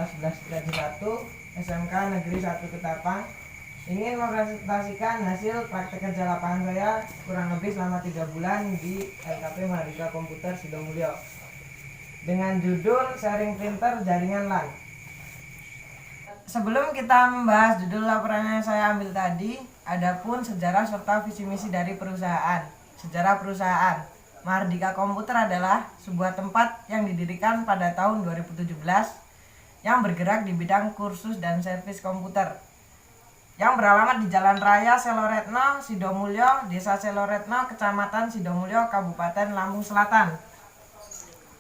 kelas 11 Gaji 1 SMK Negeri 1 Ketapang ingin mempresentasikan hasil praktek kerja lapangan saya kurang lebih selama 3 bulan di LKP Mahardika Komputer Sidomulyo dengan judul sharing printer jaringan LAN. Sebelum kita membahas judul laporan yang saya ambil tadi, adapun sejarah serta visi misi dari perusahaan. Sejarah perusahaan Mahardika Komputer adalah sebuah tempat yang didirikan pada tahun 2017 yang bergerak di bidang kursus dan servis komputer, yang beralamat di Jalan Raya Seloretno, Sidomulyo, Desa Seloretno, Kecamatan Sidomulyo, Kabupaten Lampung Selatan.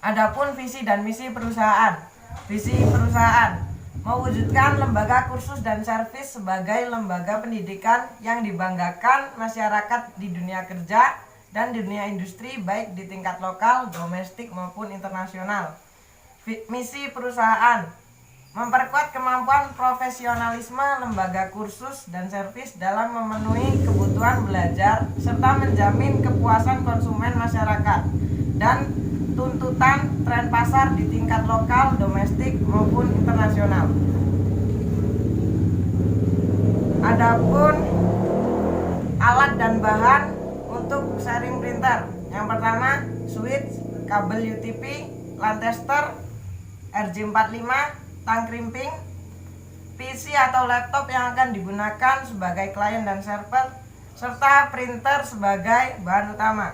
Adapun visi dan misi perusahaan. Visi perusahaan mewujudkan lembaga kursus dan servis sebagai lembaga pendidikan yang dibanggakan masyarakat di dunia kerja dan di dunia industri baik di tingkat lokal, domestik maupun internasional. Misi perusahaan memperkuat kemampuan profesionalisme lembaga kursus dan servis dalam memenuhi kebutuhan belajar serta menjamin kepuasan konsumen masyarakat dan tuntutan tren pasar di tingkat lokal, domestik maupun internasional. Adapun alat dan bahan untuk sharing printer. Yang pertama, switch, kabel UTP, LAN tester, RJ45, tang krimping, PC atau laptop yang akan digunakan sebagai klien dan server, serta printer sebagai bahan utama.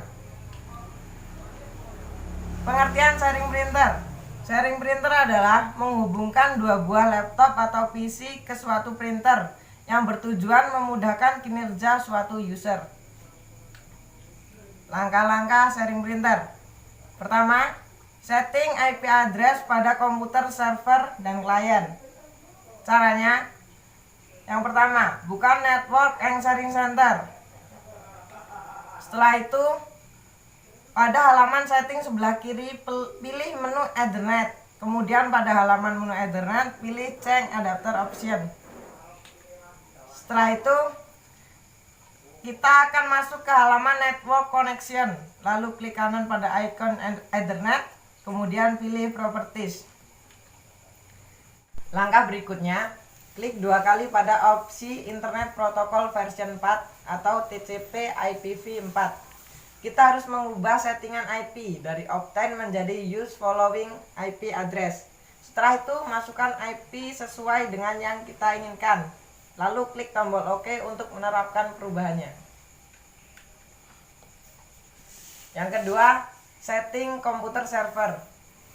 Pengertian sharing printer. Sharing printer adalah menghubungkan dua buah laptop atau PC ke suatu printer yang bertujuan memudahkan kinerja suatu user. Langkah-langkah sharing printer. Pertama, setting IP address pada komputer server dan klien. Caranya, yang pertama, buka network and sharing center. Setelah itu, pada halaman setting sebelah kiri pilih menu Ethernet. Kemudian pada halaman menu Ethernet pilih change adapter option. Setelah itu kita akan masuk ke halaman network connection. Lalu klik kanan pada icon Ethernet, kemudian pilih properties. Langkah berikutnya, klik dua kali pada opsi Internet Protocol version 4 atau TCP IPv4. Kita harus mengubah settingan IP dari obtain menjadi use following IP address. Setelah itu, masukkan IP sesuai dengan yang kita inginkan. Lalu klik tombol OK untuk menerapkan perubahannya. Yang kedua, setting komputer server.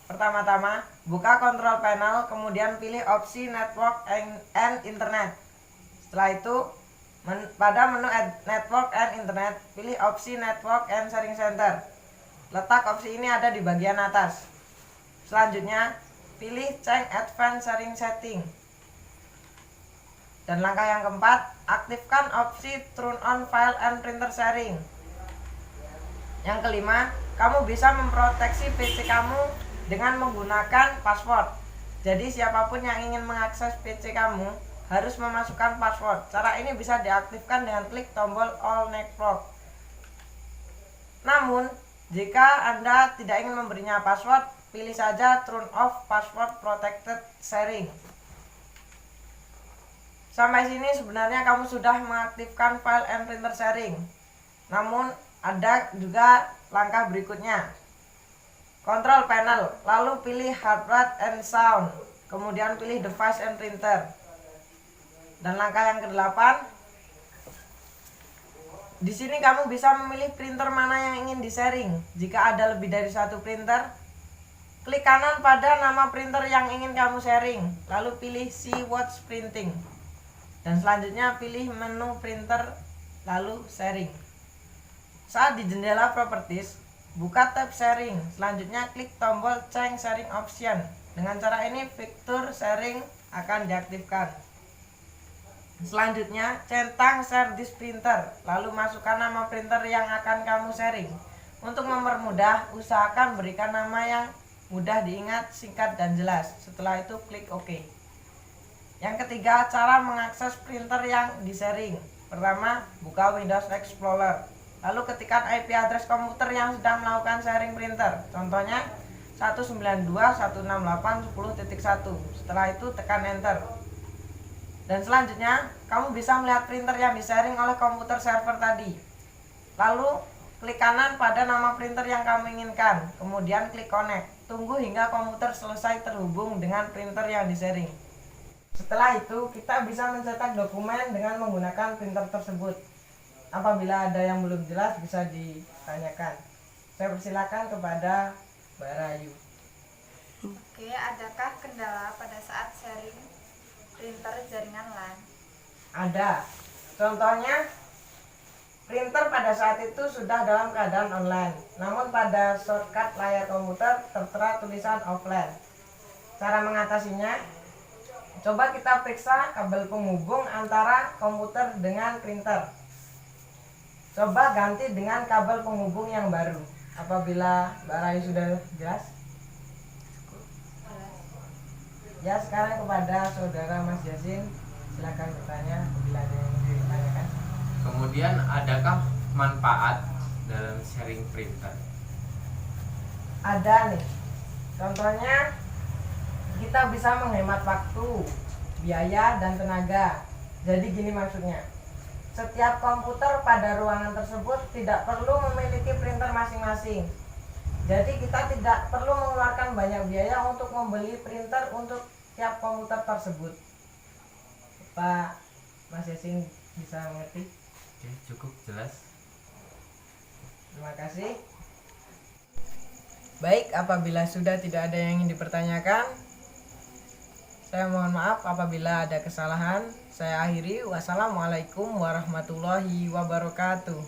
Pertama-tama, buka control panel, kemudian pilih opsi network and internet. Setelah itu, pada menu network and internet, pilih opsi network and sharing center. Letak opsi ini ada di bagian atas. Selanjutnya, pilih change advanced sharing setting. Dan langkah yang keempat, aktifkan opsi turn on file and printer sharing. Yang kelima, kamu bisa memproteksi PC kamu dengan menggunakan password. Jadi siapapun yang ingin mengakses PC kamu harus memasukkan password. Cara ini bisa diaktifkan dengan klik tombol all network. Namun, jika Anda tidak ingin memberinya password, pilih saja turn off password protected sharing. Sampai sini sebenarnya kamu sudah mengaktifkan file and printer sharing. Namun, ada juga langkah berikutnya. Control panel, lalu pilih hardware and sound, kemudian pilih device and printer. Dan langkah yang ke-8, di sini kamu bisa memilih printer mana yang ingin di-sharing. Jika ada lebih dari satu printer, klik kanan pada nama printer yang ingin kamu sharing, lalu pilih See What's Printing. Dan selanjutnya pilih menu printer, lalu sharing. Saat di jendela properties, buka tab sharing. Selanjutnya klik tombol change sharing option. Dengan cara ini fitur sharing akan diaktifkan. Selanjutnya, centang share this printer, lalu masukkan nama printer yang akan kamu sharing. Untuk mempermudah, usahakan berikan nama yang mudah diingat, singkat, dan jelas. Setelah itu, klik OK. Yang ketiga, cara mengakses printer yang di-sharing. Pertama, buka Windows Explorer. Lalu ketikkan IP address komputer yang sedang melakukan sharing printer. Contohnya, 192.168.10.1. Setelah itu tekan enter. Dan selanjutnya kamu bisa melihat printer yang di-sharing oleh komputer server tadi. Lalu klik kanan pada nama printer yang kamu inginkan, kemudian klik connect. Tunggu hingga komputer selesai terhubung dengan printer yang di-sharing. Setelah itu kita bisa mencetak dokumen dengan menggunakan printer tersebut. Apabila ada yang belum jelas bisa ditanyakan. Saya persilakan kepada Mbak Rayu. Oke, adakah kendala pada saat sharing printer jaringan LAN? Ada. Contohnya, printer pada saat itu sudah dalam keadaan online. Namun pada shortcut layar komputer tertera tulisan offline. Cara mengatasinya, coba kita periksa kabel penghubung antara komputer dengan printer. Coba ganti dengan kabel penghubung yang baru. Apabila Mbak Rayu sudah jelas? Ya, sekarang kepada saudara Mas Yasin, silakan bertanya apabila ada yang ditanyakan. Kemudian adakah manfaat dalam sharing printer? Ada nih. Contohnya kita bisa menghemat waktu, biaya, dan tenaga. Jadi gini maksudnya. Setiap komputer pada ruangan tersebut tidak perlu memiliki printer masing-masing. Jadi kita tidak perlu mengeluarkan banyak biaya untuk membeli printer untuk tiap komputer tersebut. Pak Mas Yasin bisa mengerti? Oke, cukup jelas. Terima kasih. Baik, apabila sudah tidak ada yang ingin dipertanyakan, saya mohon maaf apabila ada kesalahan. Saya akhiri. Wassalamualaikum warahmatullahi wabarakatuh.